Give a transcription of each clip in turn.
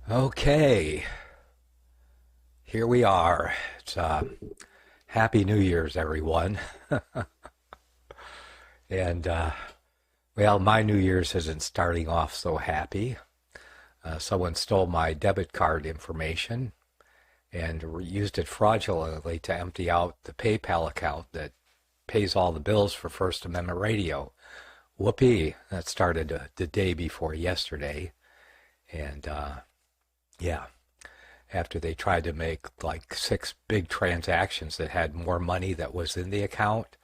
Okay, here we are. It's Happy New Year's, everyone. And well, my New Year's isn't starting off so happy. Someone stole my debit card information and used it fraudulently to empty out the PayPal account that pays all the bills for First Amendment Radio. Whoopee! That started the day before yesterday, and yeah. After they tried to make like 6 big transactions that had more money that was in the account,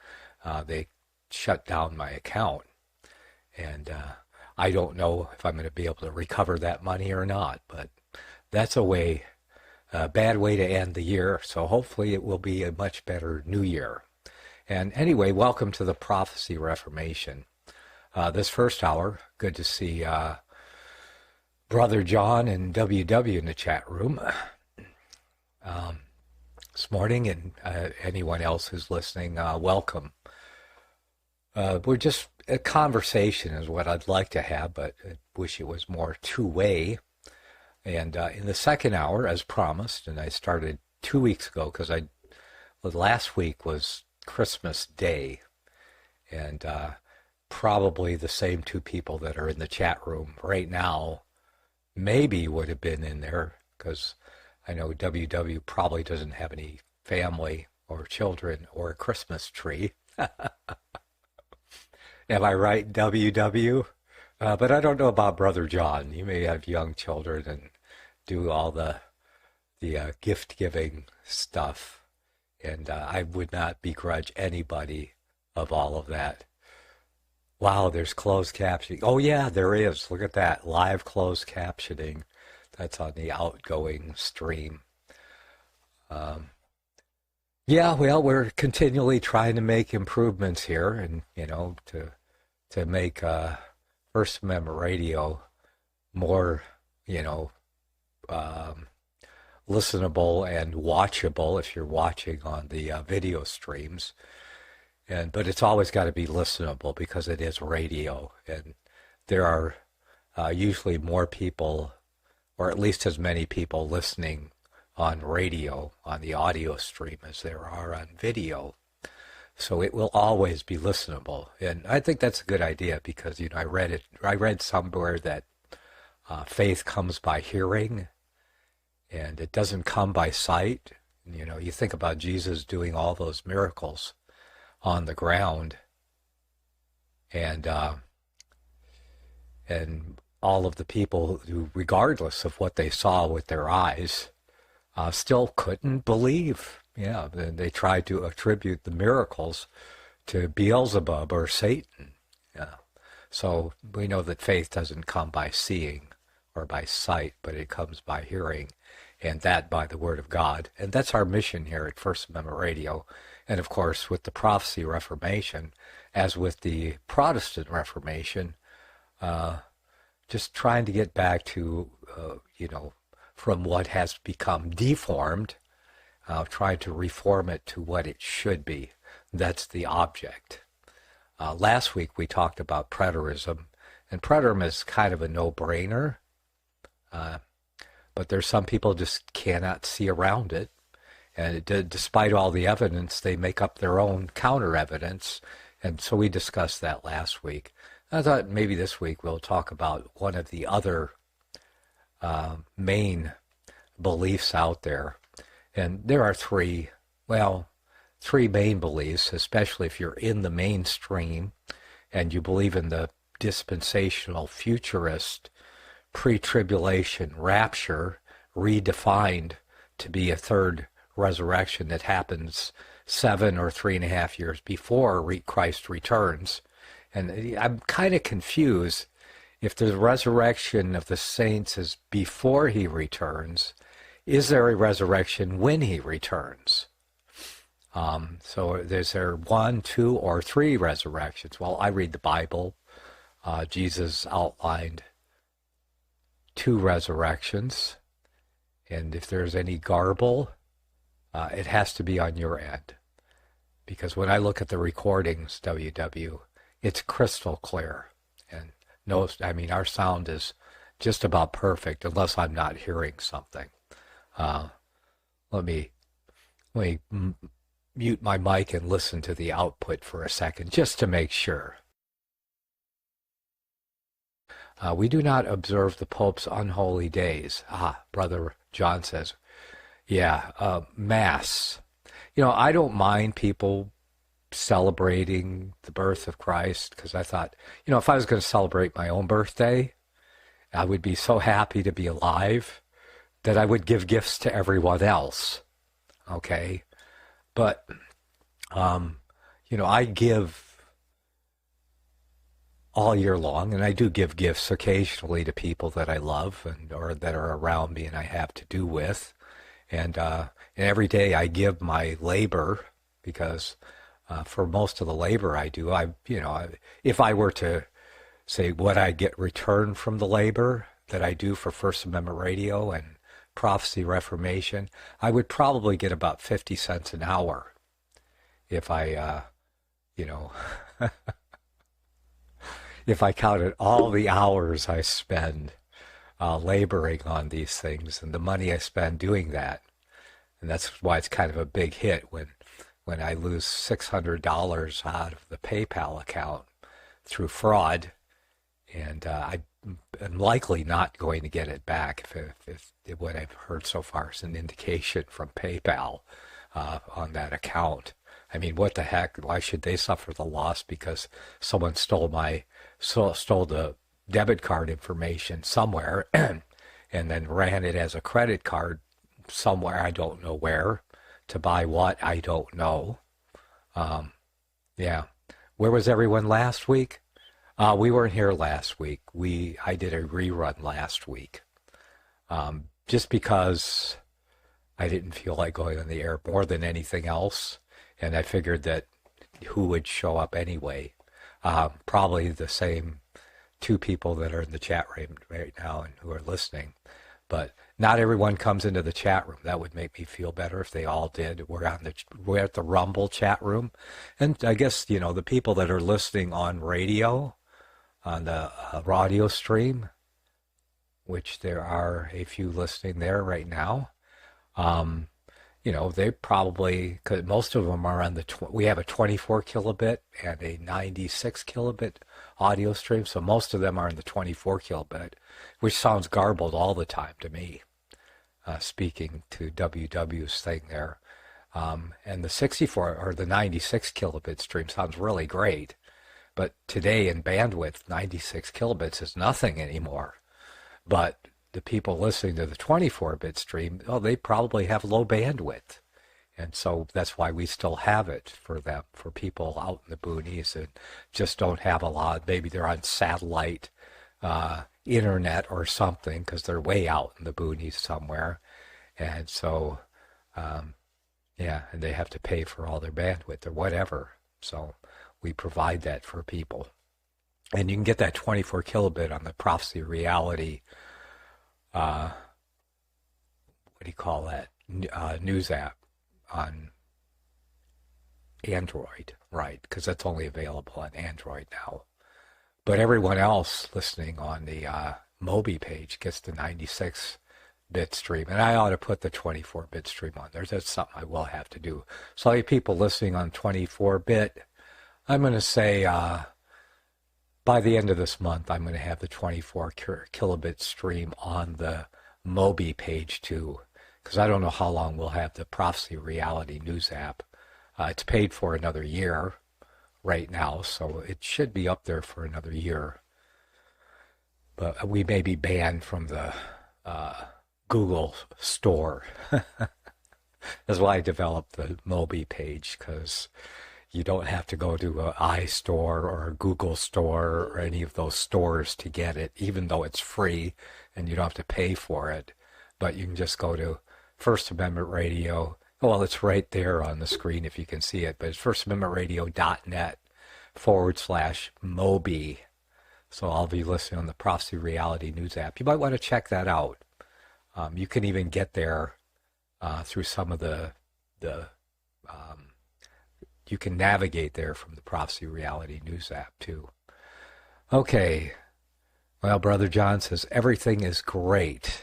they shut down my account. And I don't know if I'm going to be able to recover that money or not, but that's a bad way to end the year. So hopefully it will be a much better new year. And anyway, welcome to the Prophecy Reformation. This first hour, good to see Brother John and WW in the chat room this morning, and anyone else who's listening, welcome. We're just a conversation is what I'd like to have, but I wish it was more two-way. And in the second hour, as promised, and I started 2 weeks ago because last week was Christmas Day, and probably the same two people that are in the chat room right now maybe would have been in there, because I know WW probably doesn't have any family or children or a Christmas tree. Am I right, WW? But I don't know about Brother John. You may have young children and do all the gift-giving stuff, and I would not begrudge anybody of all of that. Wow, there's closed captioning. Oh, yeah, there is. Look at that. Live closed captioning. That's on the outgoing stream. Yeah, well, we're continually trying to make improvements here and, to make First Amendment Radio more, listenable and watchable if you're watching on the video streams. But it's always got to be listenable because it is radio, and there are usually more people, or at least as many people listening on radio, on the audio stream, as there are on video. So it will always be listenable, and I think that's a good idea because I read somewhere that faith comes by hearing, and it doesn't come by sight. You think about Jesus doing all those miracles on the ground, and all of the people who, regardless of what they saw with their eyes, still couldn't believe. Yeah, they tried to attribute the miracles to Beelzebub or Satan. Yeah. So we know that faith doesn't come by seeing or by sight, but it comes by hearing, and that by the Word of God. And that's our mission here at First Amendment Radio. And of course, with the Prophecy Reformation, as with the Protestant Reformation, just trying to get back to, from what has become deformed, trying to reform it to what it should be. That's the object. Last week we talked about preterism, and preterism is kind of a no-brainer, but there's some people just cannot see around it. And despite all the evidence, they make up their own counter-evidence. And so we discussed that last week. I thought maybe this week we'll talk about one of the other main beliefs out there. And there are three main beliefs, especially if you're in the mainstream and you believe in the dispensational futurist pre-tribulation rapture redefined to be a third resurrection that happens 7 or 3.5 years before Christ returns. And I'm kind of confused if the resurrection of the saints is before he returns. Is there a resurrection when he returns? So is there 1, 2, or 3 resurrections? Well, I read the Bible. Jesus outlined 2 resurrections. And if there's any garble, it has to be on your end. Because when I look at the recordings, WW, it's crystal clear. And our sound is just about perfect, unless I'm not hearing something. Uh, let me mute my mic and listen to the output for a second, just to make sure. We do not observe the Pope's unholy days. Brother John says, yeah, Mass. I don't mind people celebrating the birth of Christ, because I thought, if I was going to celebrate my own birthday, I would be so happy to be alive that I would give gifts to everyone else. Okay? But, I give all year long, and I do give gifts occasionally to people that I love or that are around me and I have to do with. And every day I give my labor, because for most of the labor I do, if I were to say what I get returned from the labor that I do for First Amendment Radio and Prophecy Reformation, I would probably get about 50 cents an hour if I, if I counted all the hours I spend laboring on these things and the money I spend doing that. And that's why it's kind of a big hit when I lose $600 out of the PayPal account through fraud, and I'm likely not going to get it back if what I've heard so far is an indication from PayPal on that account. I mean, what the heck? Why should they suffer the loss because someone stole the debit card information somewhere and then ran it as a credit card somewhere, I don't know where, to buy what, I don't know. Yeah. Where was everyone last week? We weren't here last week. I did a rerun last week. Just because I didn't feel like going on the air more than anything else. And I figured that who would show up anyway? Probably the same two people that are in the chat room right now and who are listening. But not everyone comes into the chat room. That would make me feel better if they all did. We're at the Rumble chat room. And I guess, the people that are listening on radio, on the audio stream, which there are a few listening there right now, they probably, because most of them are on we have a 24 kilobit and a 96 kilobit audio stream, so most of them are in the 24 kilobit, which sounds garbled all the time to me, speaking to WW's thing there. And the 64 or the 96 kilobit stream sounds really great, but today in bandwidth, 96 kilobits is nothing anymore. But the people listening to the 24-bit stream, they probably have low bandwidth. And so that's why we still have it for them, for people out in the boonies and just don't have a lot. Maybe they're on satellite internet or something because they're way out in the boonies somewhere. And so, and they have to pay for all their bandwidth or whatever. So we provide that for people. And you can get that 24 kilobit on the Prophecy Reality, what do you call that, news app on Android, right? Because that's only available on Android now. But everyone else listening on the Mobi page gets the 96-bit stream. And I ought to put the 24-bit stream on there. That's something I will have to do. So all you people listening on 24-bit, I'm going to say by the end of this month, I'm going to have the 24 kilobit stream on the Mobi page too, because I don't know how long we'll have the Prophecy Reality news app. It's paid for another year right now, so it should be up there for another year. But we may be banned from the Google store. That's why I developed the Mobi page, because you don't have to go to an iStore or a Google store or any of those stores to get it, even though it's free and you don't have to pay for it. But you can just go to First Amendment Radio. Well, it's right there on the screen if you can see it, but it's firstamendmentradio.net/Mobi. So I'll be listening on the Prophecy Reality news app. You might want to check that out. You can even get there through some of the you can navigate there from the Prophecy Reality news app too. Okay, Well, Brother John says everything is great.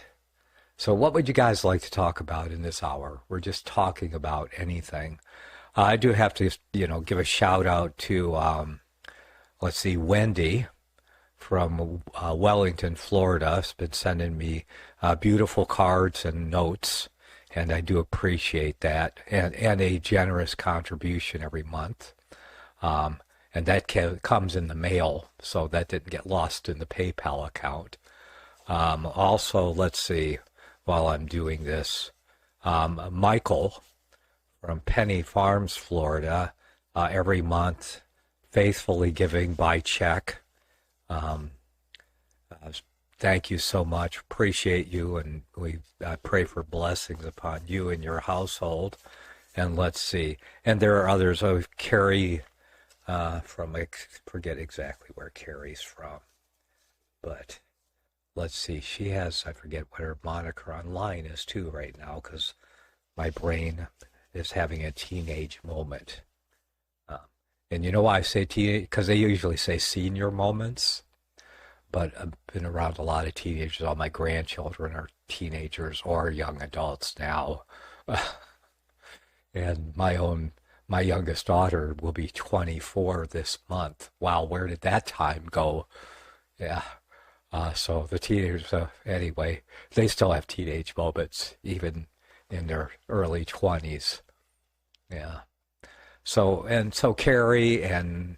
So what would you guys like to talk about in this hour? We're just talking about anything. I do have to, give a shout out to, let's see, Wendy from Wellington, Florida. Has been sending me beautiful cards and notes, and I do appreciate that, and a generous contribution every month. And that comes in the mail, so that didn't get lost in the PayPal account. Also, let's see, while I'm doing this, Michael from Penny Farms, Florida, every month, faithfully giving by check. Thank you so much. Appreciate you, and we pray for blessings upon you and your household. And let's see, and there are others. Oh, Carrie from, I forget exactly where Carrie's from, but let's see. She has, I forget what her moniker online is too right now, because my brain is having a teenage moment. And you know why I say teenage? Because they usually say senior moments. But I've been around a lot of teenagers. All my grandchildren are teenagers or young adults now. And my youngest daughter will be 24 this month. Wow, where did that time go? Yeah. So the teenagers, anyway, they still have teenage moments, even in their early 20s. Yeah. So Carrie, and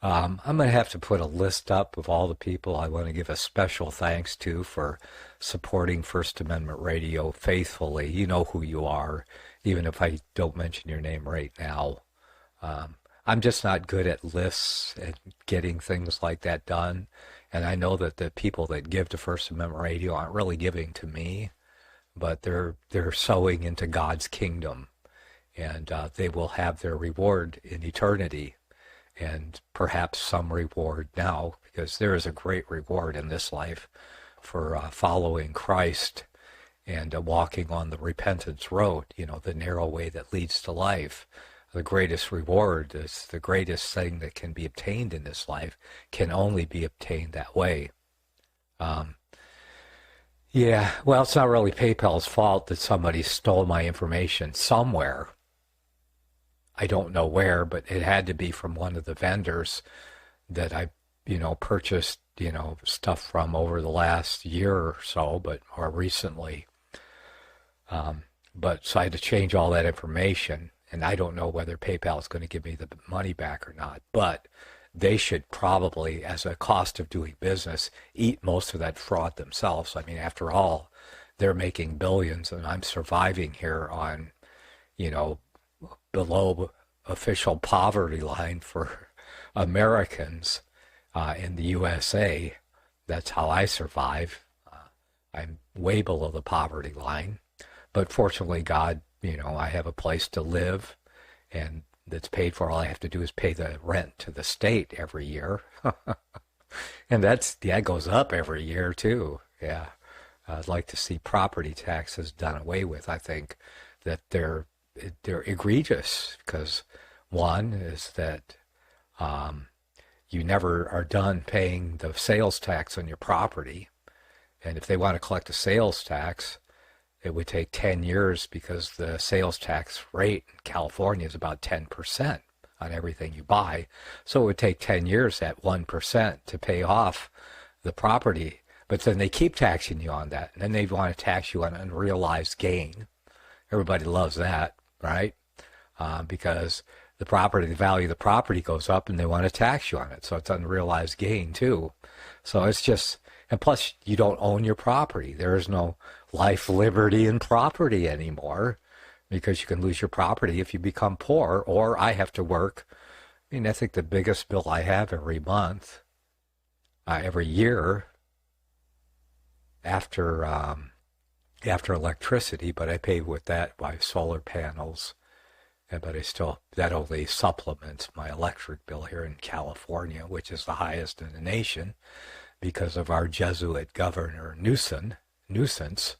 I'm going to have to put a list up of all the people I want to give a special thanks to for supporting First Amendment Radio faithfully. You know who you are, even if I don't mention your name right now. I'm just not good at lists and getting things like that done. And I know that the people that give to First Amendment Radio aren't really giving to me, but they're sowing into God's kingdom. And they will have their reward in eternity, and perhaps some reward now, because there is a great reward in this life for following Christ and walking on the repentance road, the narrow way that leads to life. The greatest reward is the greatest thing that can be obtained in this life, can only be obtained that way. Yeah, well, it's not really PayPal's fault that somebody stole my information somewhere. I don't know where, but it had to be from one of the vendors that I, purchased, stuff from over the last year or so, or recently. But so I had to change all that information, and I don't know whether PayPal is going to give me the money back or not, but they should probably, as a cost of doing business, eat most of that fraud themselves. I mean, after all, they're making billions, and I'm surviving here on, below official poverty line for Americans in the USA. That's how I survive. I'm way below the poverty line. But fortunately, God, I have a place to live, and that's paid for. All I have to do is pay the rent to the state every year. And that goes up every year, too. Yeah. I'd like to see property taxes done away with. I think that they're egregious, because one is that you never are done paying the sales tax on your property, and if they want to collect a sales tax, it would take 10 years, because the sales tax rate in California is about 10% on everything you buy. So it would take 10 years at 1% to pay off the property, but then they keep taxing you on that, and then they want to tax you on unrealized gain. Everybody loves that, right? Because the value of the property goes up, and they want to tax you on it. So it's unrealized gain too. So it's just, and plus you don't own your property. There is no life, liberty, and property anymore, because you can lose your property if you become poor, or I have to work. I mean, I think the biggest bill I have every month, every year, after electricity, but I pay with that by solar panels. But that only supplements my electric bill here in California, which is the highest in the nation, because of our Jesuit governor Nuisance,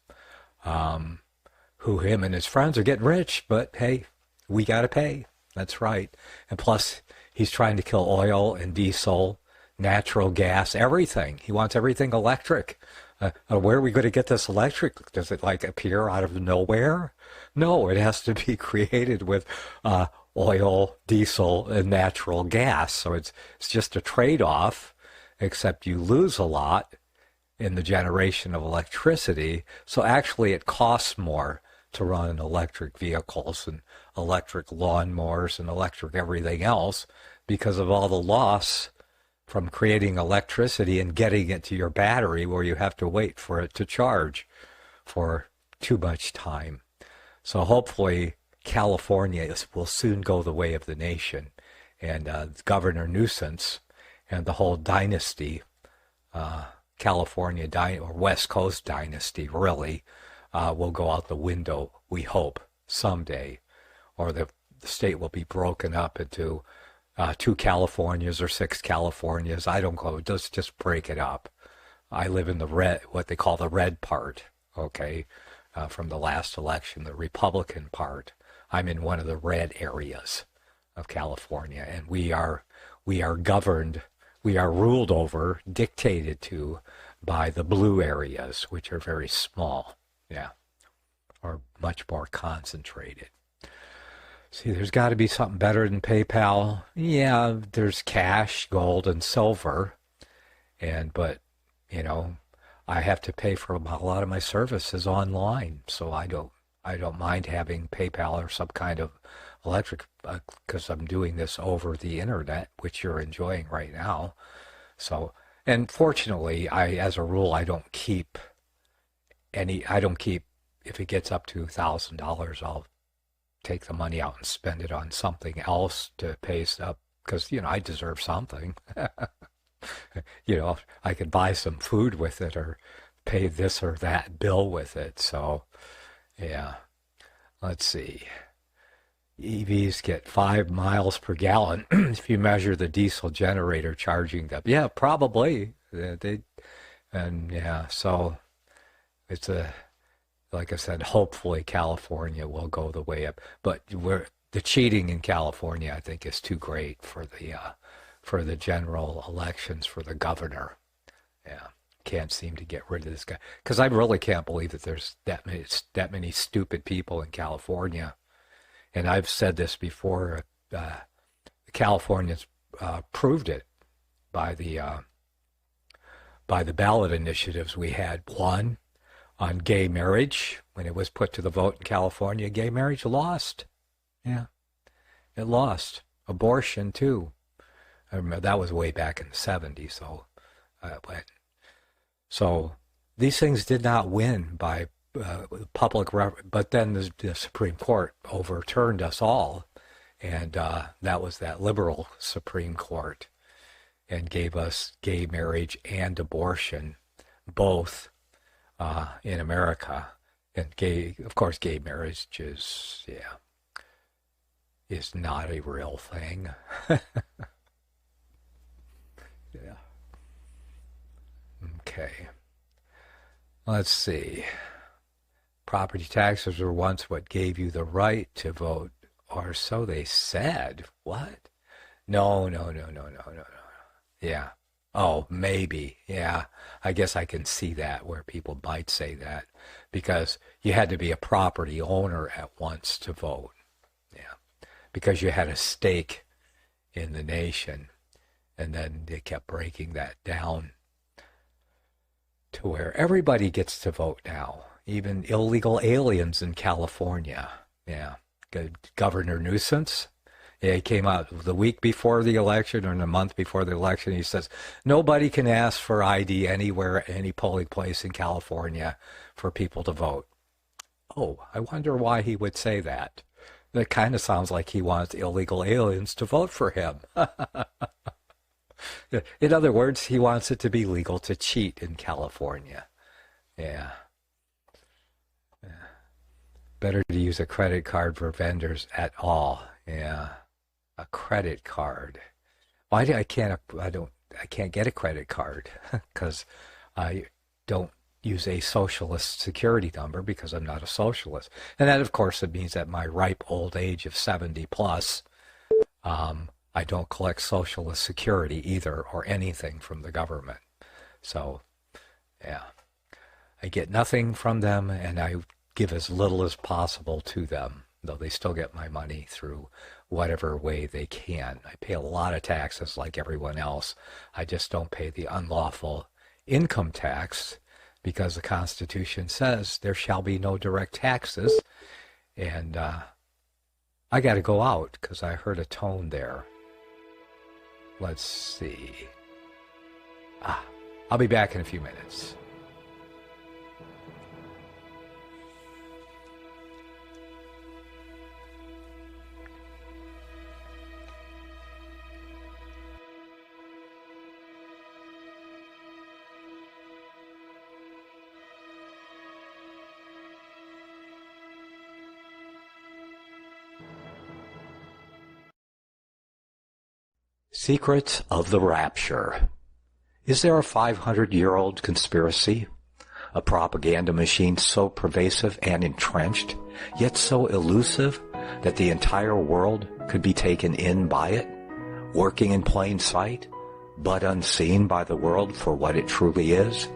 who him and his friends are getting rich, but hey, we got to pay. That's right. And plus, he's trying to kill oil and diesel natural gas, everything. He wants everything electric. Where are we going to get this electric? Does it like appear out of nowhere? No, it has to be created with oil, diesel, and natural gas. So it's just a trade-off, except you lose a lot in the generation of electricity. So actually it costs more to run electric vehicles and electric lawnmowers and electric everything else because of all the loss from creating electricity and getting it to your battery where you have to wait for it to charge for too much time. So hopefully California will soon go the way of the nation, and Governor Nuisance and the whole dynasty, California or West Coast dynasty really, will go out the window, we hope, someday, or the state will be broken up into 2 Californias or 6 Californias. I don't go, just break it up. I live in the red, what they call the red part, okay, from the last election, the Republican part. I'm in one of the red areas of California, and we are governed, we are ruled over, dictated to by the blue areas, which are very small, yeah, or much more concentrated. See, there's got to be something better than PayPal. Yeah, there's cash, gold, and silver, but you know, I have to pay for a lot of my services online, so I don't mind having PayPal or some kind of electric because I'm doing this over the internet, which you're enjoying right now. So, and fortunately, as a rule, I don't keep, if it gets up to $1,000, I'll take the money out and spend it on something else to pay stuff because, you know, I deserve something. You know, I could buy some food with it or pay this or that bill with it. So, yeah, let's see. EVs get 5 miles per gallon if you measure the diesel generator charging them. Yeah, probably. So it's like I said, hopefully California will go the way up. But the cheating in California, I think, is too great for the general elections for the governor. Yeah, can't seem to get rid of this guy because I really can't believe that there's that many stupid people in California. And I've said this before. Californians proved it by the ballot initiatives we had. One on gay marriage, when it was put to the vote in California, gay marriage lost. Yeah, it lost. Abortion too. I remember that was way back in the 70s. So these things did not win by but then the Supreme Court overturned us all, and that was that liberal Supreme Court, and gave us gay marriage and abortion, both in America. And of course, gay marriage is not a real thing. Yeah. Okay. Let's see. Property taxes were once what gave you the right to vote, or so they said. What? No. Yeah. Oh, maybe. Yeah. I guess I can see that where people might say that because you had to be a property owner at once to vote. Yeah. Because you had a stake in the nation. And then they kept breaking that down to where everybody gets to vote now. Even illegal aliens in California. Yeah. Governor Nuisance. Yeah, he came out the week before the election or a month before the election. He says, nobody can ask for ID anywhere, any polling place in California for people to vote. Oh, I wonder why he would say that. That kind of sounds like he wants illegal aliens to vote for him. In other words, he wants it to be legal to cheat in California. Yeah. Better to use a credit card for vendors at all. Yeah, a credit card. Why I can't get a credit card because I don't use a socialist security number because I'm not a socialist. And that, of course, it means at my ripe old age of 70 plus, I don't collect Social Security either or anything from the government. So, yeah, I get nothing from them, and I give as little as possible to them, though they still get my money through whatever way they can. I pay a lot of taxes like everyone else. I just don't pay the unlawful income tax because the Constitution says there shall be no direct taxes. And I got to go out because I heard a tone there. Let's see. I'll be back in a few minutes. Secrets of the Rapture. Is there a 500-year-old conspiracy? A propaganda machine so pervasive and entrenched, yet so elusive that the entire world could be taken in by it, working in plain sight, but unseen by the world for what it truly is?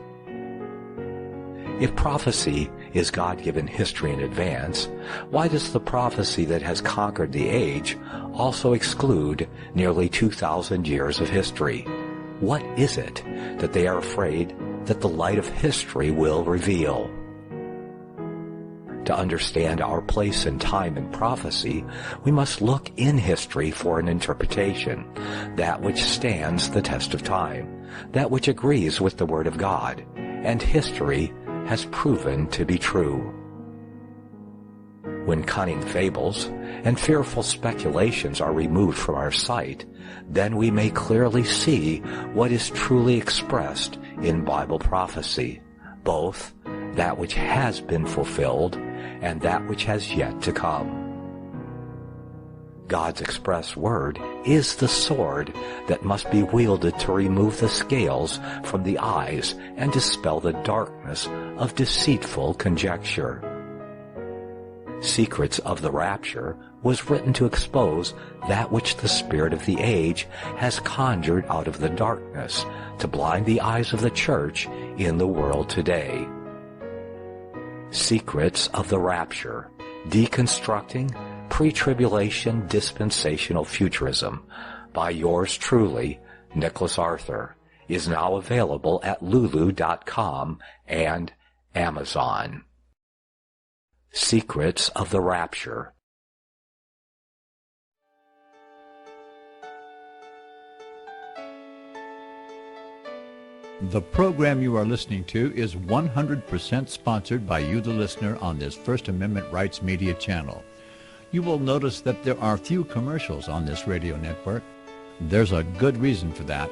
If prophecy is God-given history in advance, why does the prophecy that has conquered the age also exclude nearly 2,000 years of history? What is it that they are afraid that the light of history will reveal? To understand our place in time and prophecy, we must look in history for an interpretation, that which stands the test of time, that which agrees with the Word of God, and history has proven to be true. When cunning fables and fearful speculations are removed from our sight, then we may clearly see what is truly expressed in Bible prophecy, both that which has been fulfilled and that which has yet to come. God's express word is the sword that must be wielded to remove the scales from the eyes and dispel the darkness of deceitful conjecture. Secrets of the Rapture was written to expose that which the spirit of the age has conjured out of the darkness to blind the eyes of the church in the world today. Secrets of the Rapture, Deconstructing Pre-Tribulation Dispensational Futurism by yours truly, Nicholas Arthur, is now available at lulu.com and Amazon. Secrets of the Rapture. The program you are listening to is 100% sponsored by you, the listener, on this First Amendment Rights Media channel. You will notice that there are few commercials on this radio network. There's a good reason for that.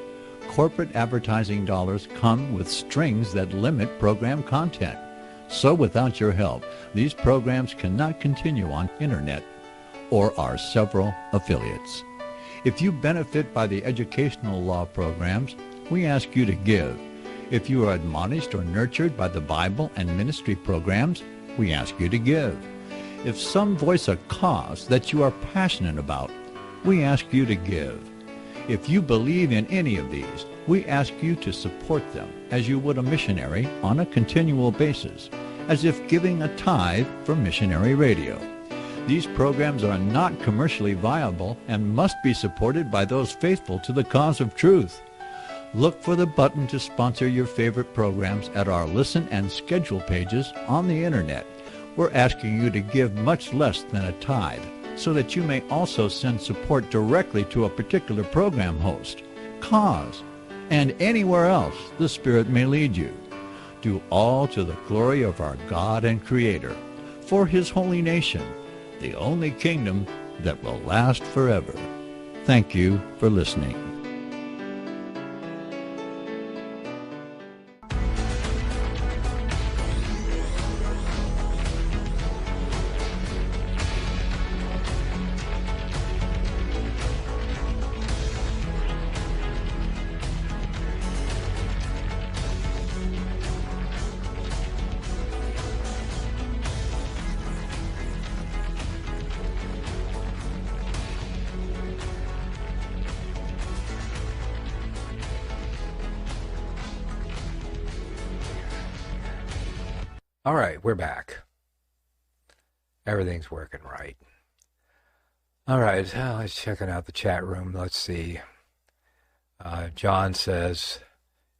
Corporate advertising dollars come with strings that limit program content. So without your help, these programs cannot continue on internet or our several affiliates. If you benefit by the educational law programs, we ask you to give. If you are admonished or nurtured by the Bible and ministry programs, we ask you to give. If some voice a cause that you are passionate about, we ask you to give. If you believe in any of these, we ask you to support them as you would a missionary on a continual basis, as if giving a tithe for missionary radio. These programs are not commercially viable and must be supported by those faithful to the cause of truth. Look for the button to sponsor your favorite programs at our listen and schedule pages on the internet. We're asking you to give much less than a tithe so that you may also send support directly to a particular program host, cause, and anywhere else the Spirit may lead you. Do all to the glory of our God and Creator, for His holy nation, the only kingdom that will last forever. Thank you for listening. All right, we're back. Everything's working right. All right, let's checking out the chat room. Let's see. John says,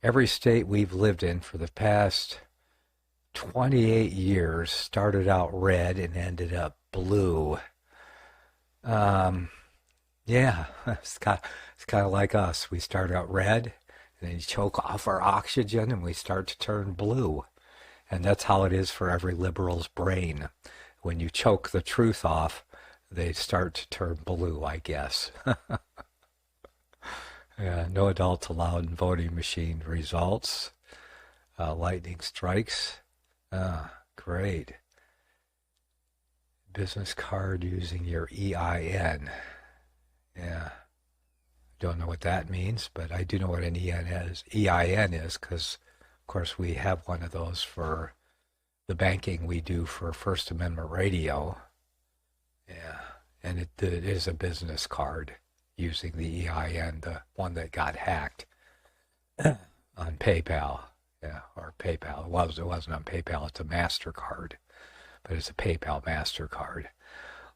every state we've lived in for the past 28 years started out red and ended up blue. Yeah, it's kind of like us. We start out red, and then you choke off our oxygen, and we start to turn blue. And that's how it is for every liberal's brain. When you choke the truth off, they start to turn blue, I guess. Yeah, no adults allowed in voting machine results. Lightning strikes. Great. Business card using your EIN. Yeah. Don't know what that means, but I do know what an EIN is because, of course, we have one of those for the banking we do for First Amendment Radio. Yeah, and it is a business card using the EIN, the one that got hacked on PayPal. Yeah, or PayPal. It wasn't on PayPal. It's a MasterCard, but it's a PayPal MasterCard.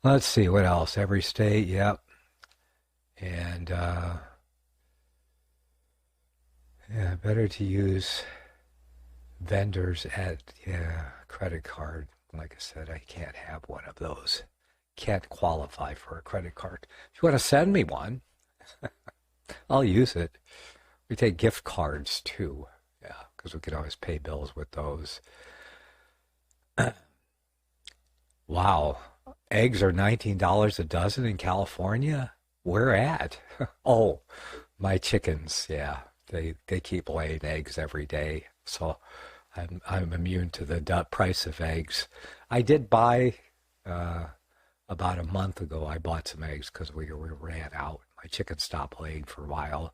Let's see what else. Every state, yep. And yeah, better to use vendors at credit card. Like I said, I can't have one of those. Can't qualify for a credit card. If you want to send me one, I'll use it. We take gift cards too. Yeah, because we can always pay bills with those. Wow. Eggs are $19 a dozen in California? Where at? Oh, my chickens, yeah. They keep laying eggs every day. So I'm immune to the price of eggs. I did buy about a month ago. I bought some eggs because we ran out. My chickens stopped laying for a while,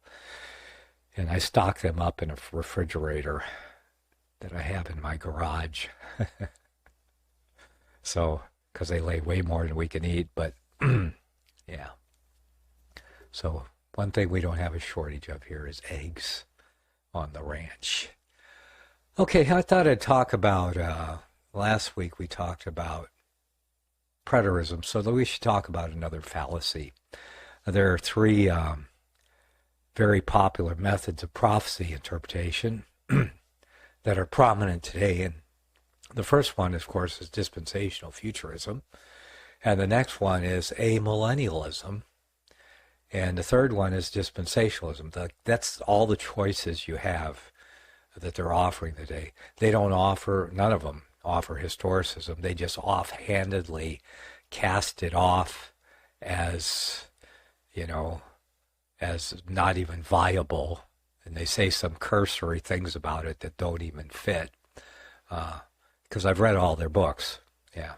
and I stocked them up in a refrigerator that I have in my garage. So, because they lay way more than we can eat, but yeah. So one thing we don't have a shortage of here is eggs on the ranch. Okay, I thought I'd talk about, last week we talked about preterism, so we should talk about another fallacy. There are three very popular methods of prophecy interpretation that are prominent today. And the first one, of course, is dispensational futurism. And the next one is amillennialism. And the third one is dispensationalism. That's all the choices you have that they're offering today. They don't offer, none of them offer historicism. They just offhandedly cast it off as, as not even viable. And they say some cursory things about it that don't even fit. Because I've read all their books. Yeah.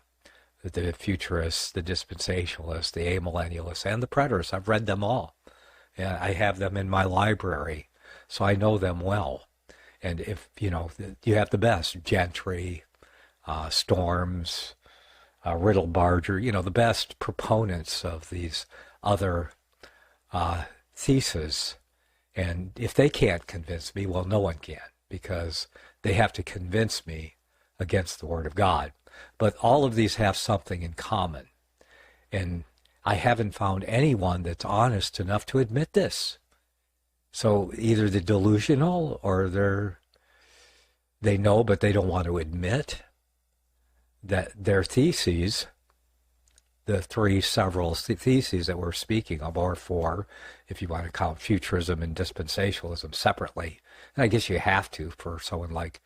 The futurists, the dispensationalists, the amillennialists, and the preterists. I've read them all. And I have them in my library. So I know them well. And if, you have the best, Gentry, Storms, Riddle Barger, the best proponents of these other theses. And if they can't convince me, well, no one can, because they have to convince me against the Word of God. But all of these have something in common. And I haven't found anyone that's honest enough to admit this. So either they're delusional or they know but they don't want to admit that their theses, the several theses that we're speaking of, or four, if you want to count futurism and dispensationalism separately. And I guess you have to for someone like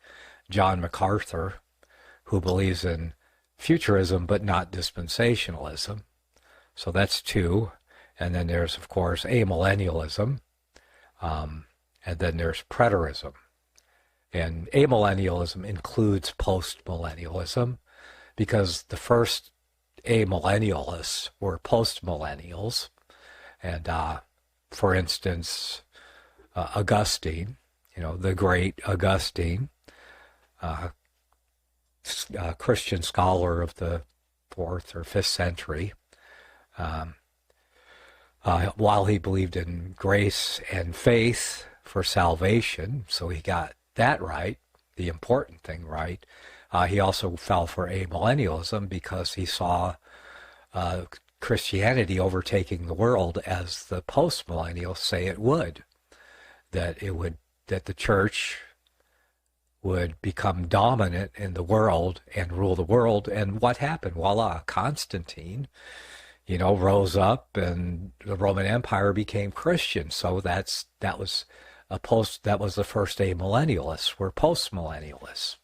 John MacArthur, who believes in futurism but not dispensationalism. So that's two. And then there's, of course, amillennialism. And then there's preterism. And amillennialism includes postmillennialism because the first amillennialists were postmillennials. And for instance, Augustine, the great Augustine, Christian scholar of the 4th or 5th century, while he believed in grace and faith for salvation, so he got that right, the important thing right, He also fell for amillennialism because he saw Christianity overtaking the world as the post-millennials say it would. That the church would become dominant in the world and rule the world. And what happened? Voila, Constantine, rose up and the Roman Empire became Christian. So that was the first amillennialists, were postmillennialists.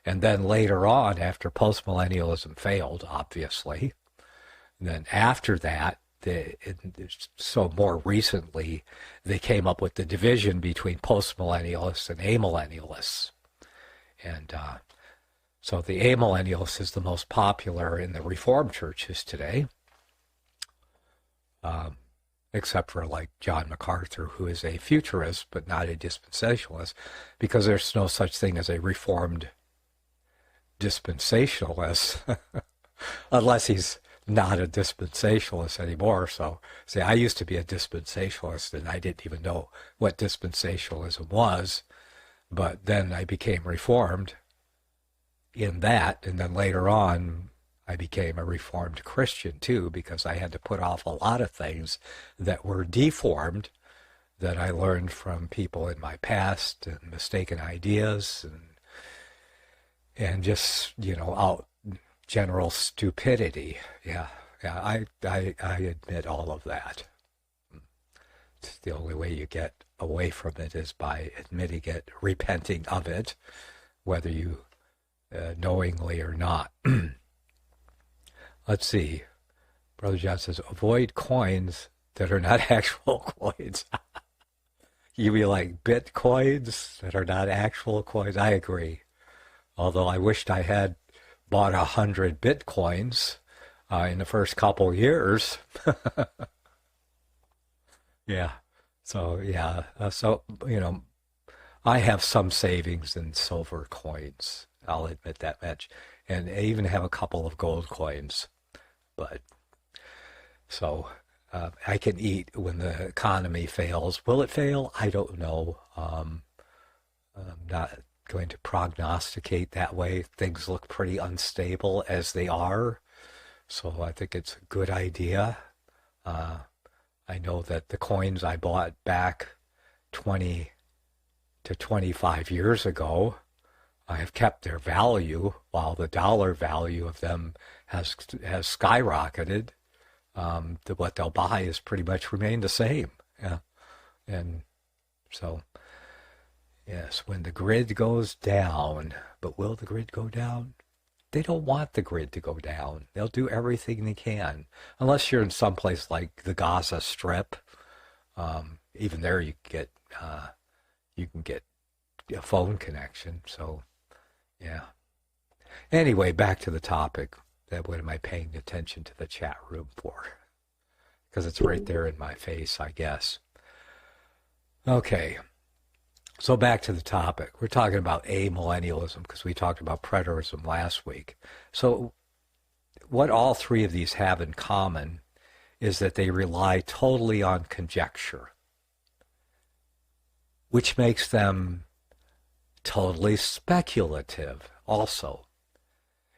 And then later on, after postmillennialism failed, obviously, then after that, so more recently, they came up with the division between postmillennialists and amillennialists. And so the amillennialist is the most popular in the Reformed churches today, except for like John MacArthur, who is a futurist but not a dispensationalist, because there's no such thing as a Reformed dispensationalist, unless he's not a dispensationalist anymore. So, see, I used to be a dispensationalist, and I didn't even know what dispensationalism was. But then I became Reformed in that, and then later on, I became a Reformed Christian too, because I had to put off a lot of things that were deformed that I learned from people in my past, and mistaken ideas, and just, out general stupidity. Yeah, I admit all of that. It's the only way you get away from it is by admitting it, repenting of it, whether you knowingly or not. Let's see. Brother John says, avoid coins that are not actual coins. You mean like bitcoins that are not actual coins? I agree. Although I wished I had bought 100 bitcoins in the first couple years. Yeah. So, yeah. I have some savings in silver coins. I'll admit that much. And I even have a couple of gold coins. But, so, I can eat when the economy fails. Will it fail? I don't know. I'm not going to prognosticate that way. Things look pretty unstable as they are. So I think it's a good idea. I know that the coins I bought back 20 to 25 years ago, I have kept their value while the dollar value of them has skyrocketed. What they'll buy has pretty much remained the same. Yeah. And so, yes, when the grid goes down, but will the grid go down? They don't want the grid to go down. They'll do everything they can, unless you're in some place like the Gaza Strip. Even there, you can get a phone connection. So, yeah. Anyway, back to the topic. What am I paying attention to the chat room for? Because it's right there in my face, I guess. Okay. So back to the topic. We're talking about amillennialism because we talked about preterism last week. So what all three of these have in common is that they rely totally on conjecture, which makes them totally speculative also.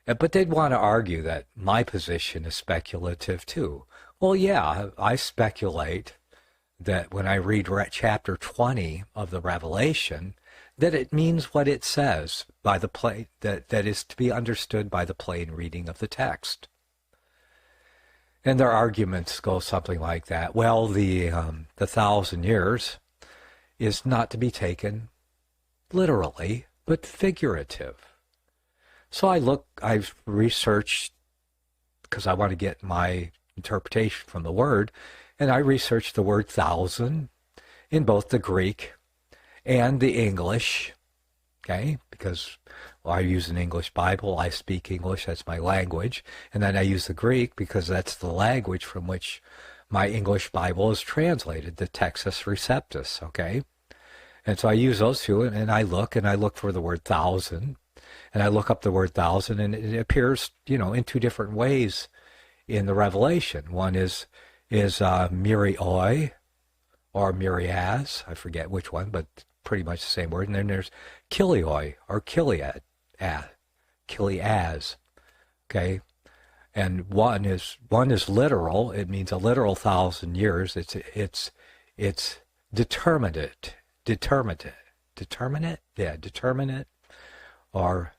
But they'd want to argue that my position is speculative too. Well, yeah, I speculate that when I read chapter 20 of the Revelation, that it means what it says by the that is to be understood by the plain reading of the text. And their arguments go something like that. Well, the 1,000 years is not to be taken literally, but figurative. So I've researched, because I want to get my interpretation from the word, and I researched the word thousand in both the Greek and the English, okay? Because I use an English Bible, I speak English, that's my language, and then I use the Greek because that's the language from which my English Bible is translated, the Textus Receptus, okay? And so I use those two, and I look for the word thousand, and I look up the word thousand, and it appears, in two different ways in the Revelation. One is myrioi, or myrias, I forget which one, but pretty much the same word. And then there's kilioi, or kiliad, kilias. Okay, and one is literal. It means a literal 1,000 years. It's determinate. Yeah, determinate. Or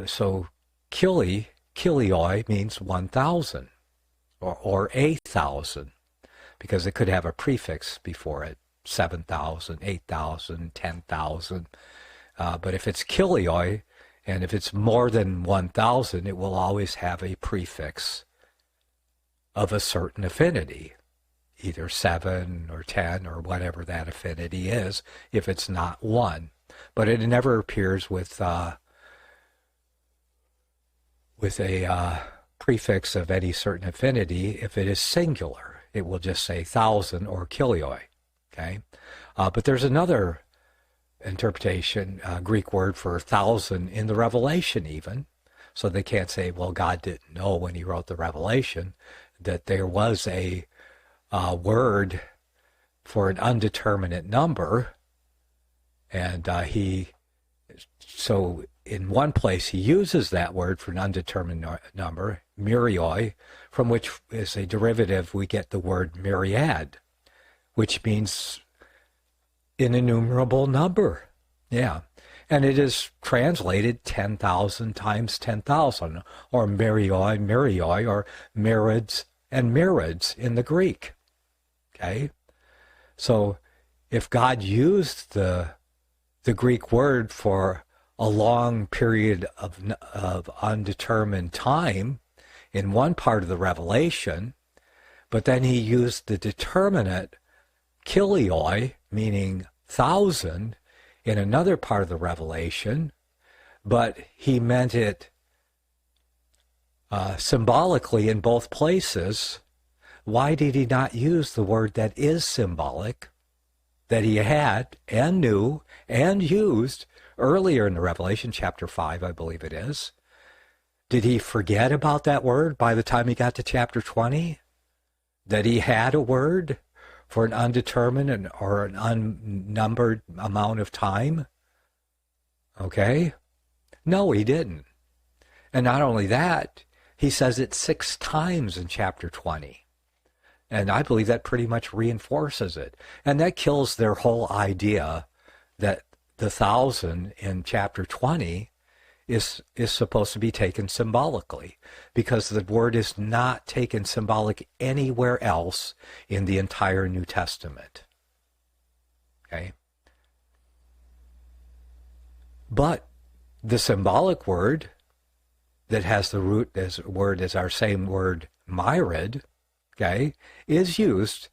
so kilioi means 1,000 or 8,000, because it could have a prefix before it, 7,000, 8,000, 10,000. But if it's kilioi, and if it's more than 1,000, it will always have a prefix of a certain affinity, either 7 or 10 or whatever that affinity is, if it's not 1. But it never appears with a prefix of any certain affinity if it is singular. It will just say 1,000 or kilioi. Okay, but there's another interpretation, Greek word for 1,000 in the Revelation even. So they can't say, well, God didn't know when he wrote the Revelation that there was a word for an undeterminate number. And so in one place he uses that word for an undetermined number, myrioi, from which is a derivative we get the word myriad, which means an innumerable number. Yeah. And it is translated 10,000 times 10,000, or myrioi, or myriads and myriads in the Greek. Okay? So if God used the Greek word for a long period of undetermined time in one part of the Revelation, but then he used the determinate kilioi, meaning 1,000, in another part of the Revelation, but he meant it symbolically in both places, why did he not use the word that is symbolic, that he had and knew and used earlier in the Revelation, chapter 5, I believe it is? Did he forget about that word by the time he got to chapter 20? That he had a word for an undetermined or an unnumbered amount of time? Okay? No, he didn't. And not only that, he says it 6 times in chapter 20. And I believe that pretty much reinforces it. And that kills their whole idea that the 1,000 in chapter 20 is supposed to be taken symbolically, because the word is not taken symbolic anywhere else in the entire New Testament. Okay? But the symbolic word that has the root as word as our same word, myrid, okay, is used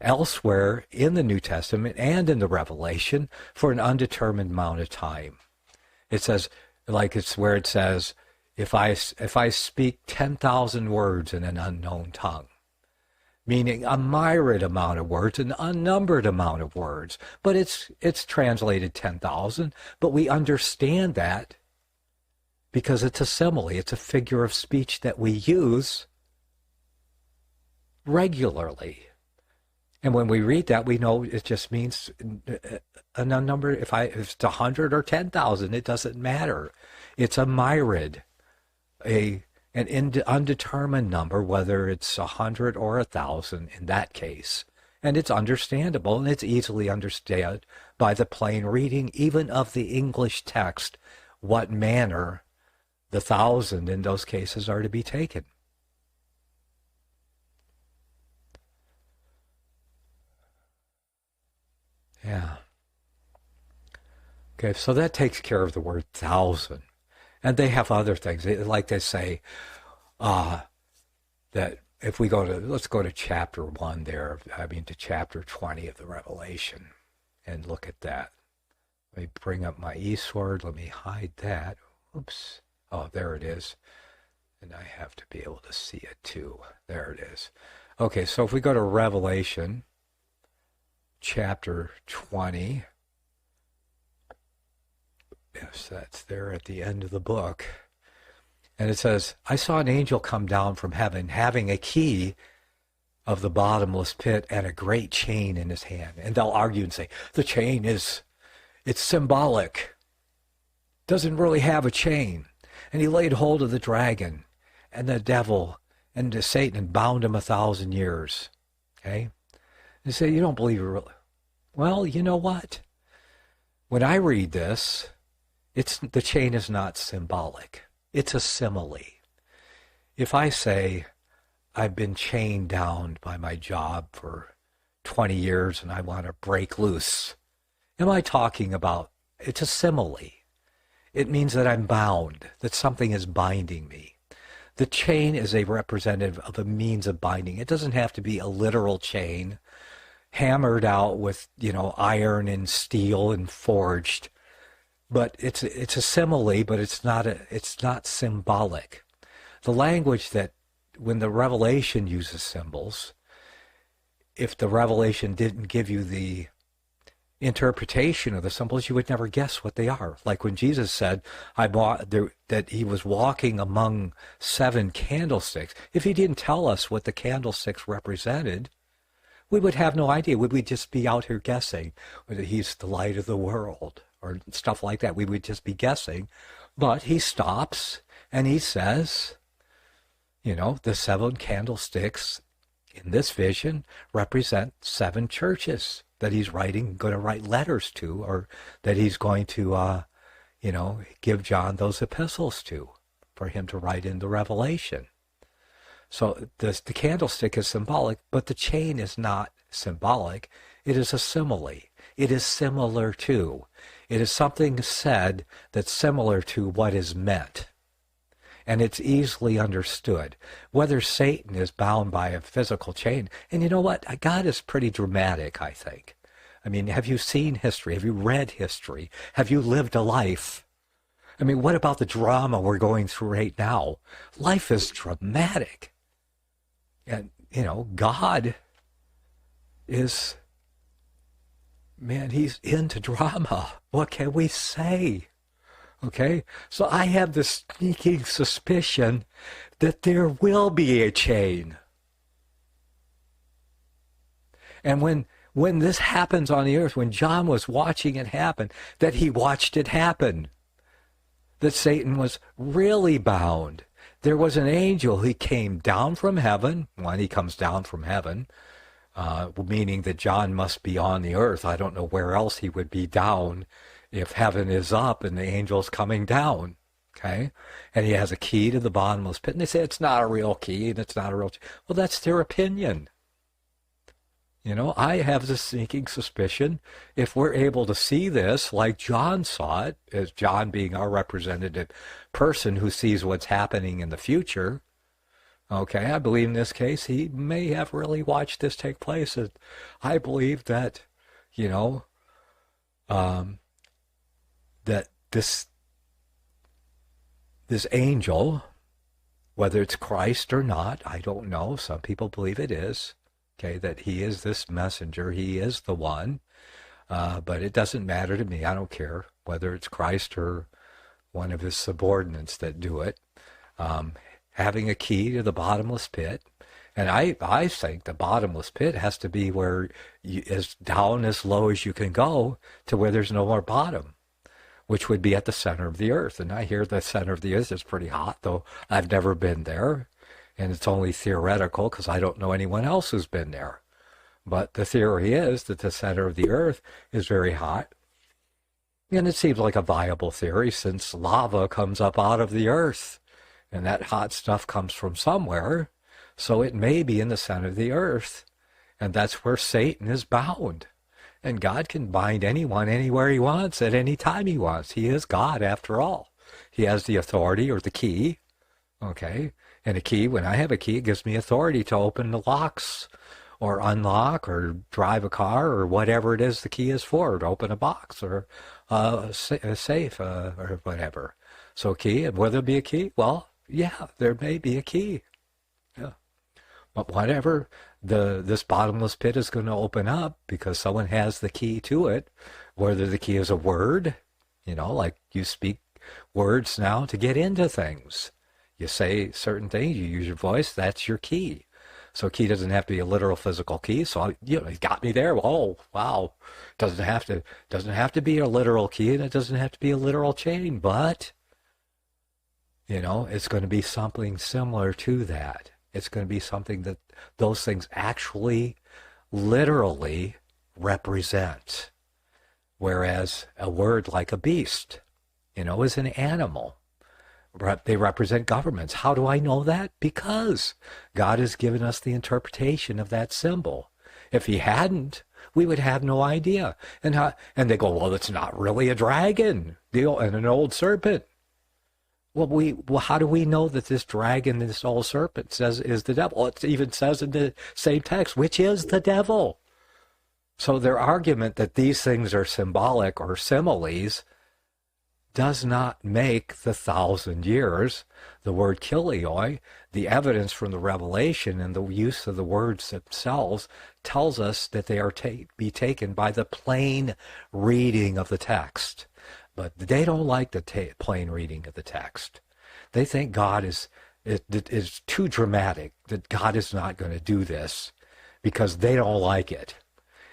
elsewhere in the New Testament and in the Revelation for an undetermined amount of time. It says, like it's where it says, if I speak 10,000 words in an unknown tongue, meaning a myriad amount of words, an unnumbered amount of words, but it's translated 10,000, but we understand that because it's a simile, it's a figure of speech that we use regularly. And when we read that, we know it just means an unnumbered, if it's 100 or 10,000, it doesn't matter. It's a myriad, an undetermined number, whether it's 100 or 1,000 in that case. And it's understandable, and it's easily understood by the plain reading, even of the English text, what manner the 1,000 in those cases are to be taken. Yeah. Okay, so that takes care of the word 1,000. And they have other things. Like they say that if we let's go to chapter 1 there, to chapter 20 of the Revelation and look at that. Let me bring up my eSword. Let me hide that. Oops. Oh, there it is. And I have to be able to see it too. There it is. Okay, so if we go to Revelation chapter 20, yes, that's there at the end of the book. And it says, I saw an angel come down from heaven, having a key of the bottomless pit and a great chain in his hand. And they'll argue and say, the chain it's symbolic. Doesn't really have a chain. And he laid hold of the dragon and the devil and to Satan and bound him 1,000 years. Okay? You say, you don't believe it really. Well, you know what? When I read this, the chain is not symbolic. It's a simile. If I say, I've been chained down by my job for 20 years and I want to break loose, am I talking about, it's a simile. It means that I'm bound, that something is binding me. The chain is a representative of a means of binding. It doesn't have to be a literal chain, hammered out with, iron and steel and forged. But it's a simile, but it's not symbolic. The language that when the Revelation uses symbols, if the Revelation didn't give you the interpretation of the symbols, you would never guess what they are. Like when Jesus said that he was walking among 7 candlesticks. If he didn't tell us what the candlesticks represented, we would have no idea. Would we just be out here guessing whether he's the light of the world or stuff like that? We would just be guessing. But he stops and he says, the 7 candlesticks in this vision represent 7 churches that he's going to write letters to, or that he's going to, give John those epistles to, for him to write in the Revelation. So the candlestick is symbolic, but the chain is not symbolic. It is a simile. It is similar to. It is something said that's similar to what is meant. And it's easily understood. Whether Satan is bound by a physical chain. And you know what? God is pretty dramatic, I think. I mean, have you seen history? Have you read history? Have you lived a life? I mean, what about the drama we're going through right now? Life is dramatic. And, God is, man, he's into drama. What can we say? Okay, so I have this sneaking suspicion that there will be a chain. And when this happens on the earth, when John was watching it happen, that he watched it happen, that Satan was really bound. There was an angel who came down from heaven. When he comes down from heaven, meaning that John must be on the earth. I don't know where else he would be down if heaven is up and the angel's coming down, okay? And he has a key to the bottomless pit. And they say it's not a real key and it's not a real... Well, that's their opinion. I have this sneaking suspicion, if we're able to see this like John saw it, as John being our representative person who sees what's happening in the future, okay, I believe in this case he may have really watched this take place. I believe that, that this angel, whether it's Christ or not, I don't know. Some people believe it is. Okay, that he is this messenger. He is the one. But it doesn't matter to me. I don't care whether it's Christ or one of his subordinates that do it. Having a key to the bottomless pit. And I think the bottomless pit has to be where as down as low as you can go to where there's no more bottom, which would be at the center of the earth. And I hear the center of the earth is pretty hot, though I've never been there. And it's only theoretical because I don't know anyone else who's been there. But the theory is that the center of the earth is very hot. And it seems like a viable theory since lava comes up out of the earth. And that hot stuff comes from somewhere. So it may be in the center of the earth. And that's where Satan is bound. And God can bind anyone anywhere he wants at any time he wants. He is God after all. He has the authority or the key. Okay? And a key, when I have a key, it gives me authority to open the locks or unlock or drive a car or whatever it is the key is for, to open a box or a safe or whatever. So a key, and will there be a key? Well, yeah, there may be a key. Yeah. But whatever, this bottomless pit is going to open up because someone has the key to it, whether the key is a word, like you speak words now to get into things. You say certain things, you use your voice, that's your key. So key doesn't have to be a literal physical key. So, it got me there. Oh, wow. Doesn't have to be a literal key, and it doesn't have to be a literal chain, but It's going to be something similar to that. It's going to be something that those things actually, literally represent. Whereas a word like a beast, is an animal. They represent governments. How do I know that? Because God has given us the interpretation of that symbol. If he hadn't, we would have no idea. And they go, well, it's not really a dragon and an old serpent. Well, how do we know that this dragon, this old serpent, is the devil? It even says in the same text, which is the devil. So their argument that these things are symbolic or similes does not make the 1,000 years, the word kilioi, the evidence from the Revelation and the use of the words themselves tells us that they are be taken by the plain reading of the text. But they don't like the plain reading of the text. They think God is too dramatic, that God is not going to do this because they don't like it.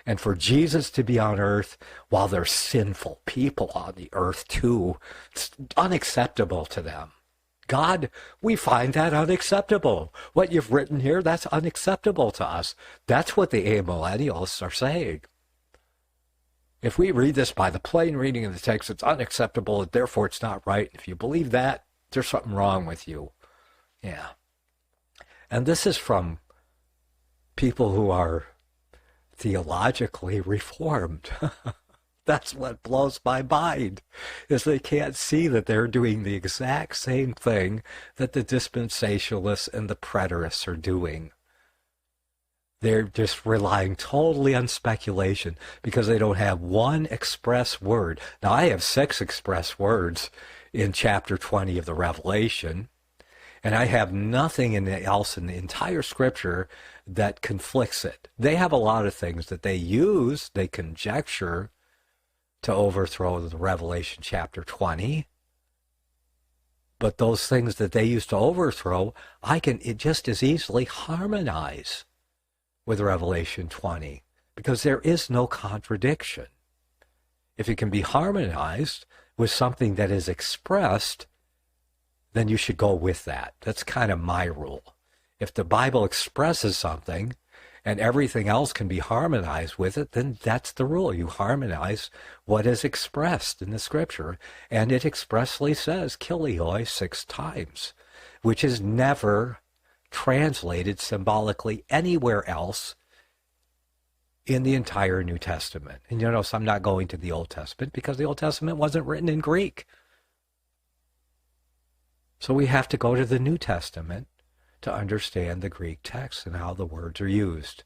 And for Jesus to be on earth while there's sinful people on the earth too, it's unacceptable to them. God, we find that unacceptable. What you've written here, that's unacceptable to us. That's what the amillennialists are saying. If we read this by the plain reading of the text, it's unacceptable, and therefore it's not right. If you believe that, there's something wrong with you. Yeah. And this is from people who are theologically reformed. That's what blows my mind, is they can't see that they're doing the exact same thing that the dispensationalists and the preterists are doing. They're just relying totally on speculation because they don't have one express word. Now, I have 6 express words in chapter 20 of the Revelation, and I have nothing else in the entire Scripture that conflicts it. They have a lot of things that they conjecture to overthrow the Revelation chapter 20. But those things that they use to overthrow, it just as easily harmonize with Revelation 20, because there is no contradiction. If it can be harmonized with something that is expressed, then you should go with that. That's kind of my rule. If the Bible expresses something and everything else can be harmonized with it, then that's the rule. You harmonize what is expressed in the Scripture. And it expressly says kilioi 6 times, which is never translated symbolically anywhere else in the entire New Testament. And you notice I'm not going to the Old Testament because the Old Testament wasn't written in Greek. So we have to go to the New Testament to understand the Greek text and how the words are used.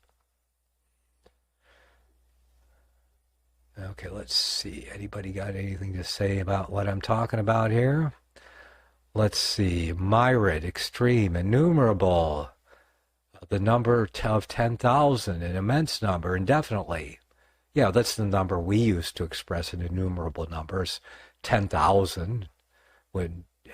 Okay, let's see. Anybody got anything to say about what I'm talking about here? Let's see. Myriad, extreme, innumerable. The number of 10,000, an immense number, indefinitely. Yeah, that's the number we use to express an innumerable numbers, 10,000.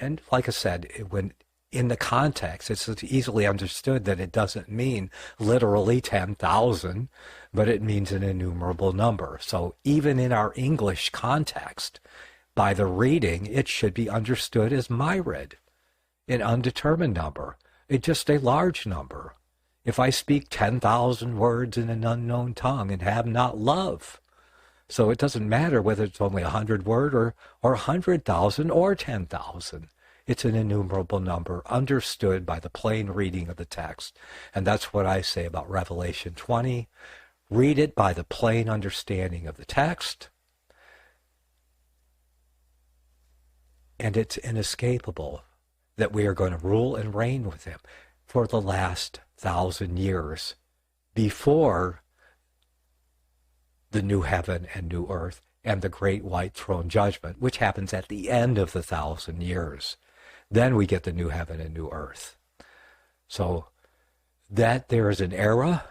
And like I said, when in the context, it's easily understood that it doesn't mean literally 10,000, but it means an innumerable number. So even in our English context, by the reading, it should be understood as myriad, an undetermined number, just a large number. If I speak 10,000 words in an unknown tongue and have not love, so it doesn't matter whether it's only 100 word or 100,000 or 10,000. It's an innumerable number understood by the plain reading of the text. And that's what I say about Revelation 20. Read it by the plain understanding of the text. And it's inescapable that we are going to rule and reign with him for the last 1,000 years before the new heaven and new earth and the great white throne judgment, which happens at the end of the 1,000 years. Then we get the new heaven and new earth. So that there is an era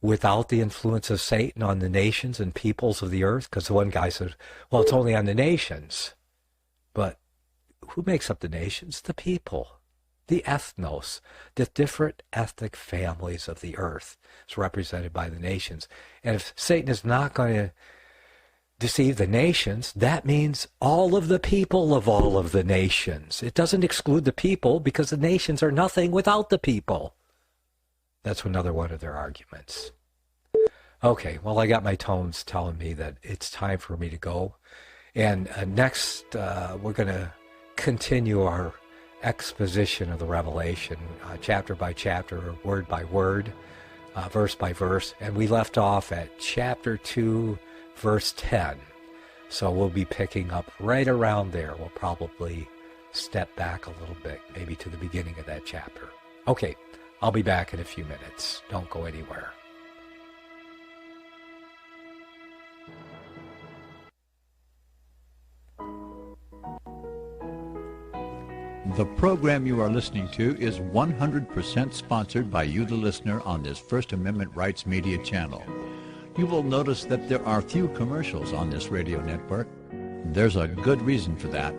without the influence of Satan on the nations and peoples of the earth, because one guy said, well, it's only on the nations. But who makes up the nations? The people, the ethnos, the different ethnic families of the earth is represented by the nations. And if Satan is not going to deceive the nations, that means all of the people of all of the nations. It doesn't exclude the people because the nations are nothing without the people. That's another one of their arguments. Okay, well, I got my tones telling me that it's time for me to go. And next, we're going to continue our exposition of the Revelation, chapter by chapter, word by word, verse by verse. And we left off at chapter 2, verse 10. So we'll be picking up right around there. We'll probably step back a little bit, maybe to the beginning of that chapter. Okay, I'll be back in a few minutes. Don't go anywhere. The program you are listening to is 100% sponsored by you, the listener, on this First Amendment Rights Media channel. You will notice that there are few commercials on this radio network. There's a good reason for that.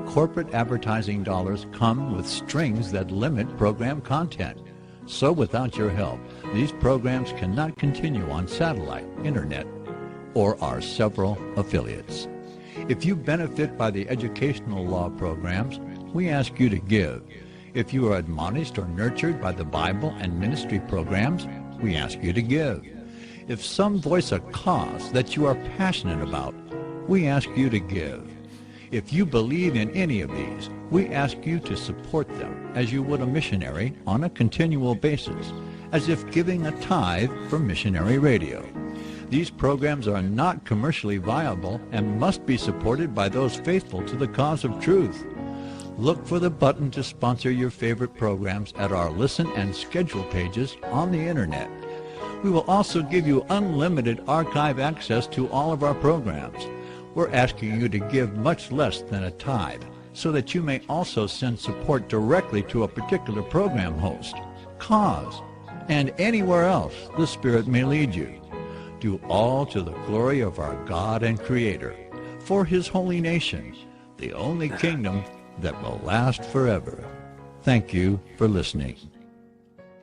Corporate advertising dollars come with strings that limit program content. So without your help, these programs cannot continue on satellite, internet, or our several affiliates. If you benefit by the educational law programs, we ask you to give. If you are admonished or nurtured by the Bible and ministry programs, we ask you to give. If some voice a cause that you are passionate about, we ask you to give. If you believe in any of these, we ask you to support them as you would a missionary on a continual basis, as if giving a tithe for missionary radio. These programs are not commercially viable and must be supported by those faithful to the cause of truth. Look for the button to sponsor your favorite programs at our listen and schedule pages on the internet. We will also give you unlimited archive access to all of our programs. We're asking you to give much less than a tithe so that you may also send support directly to a particular program host, cause, and anywhere else the Spirit may lead you. Do all to the glory of our God and Creator, for His holy nation, the only kingdom that will last forever. Thank you for listening.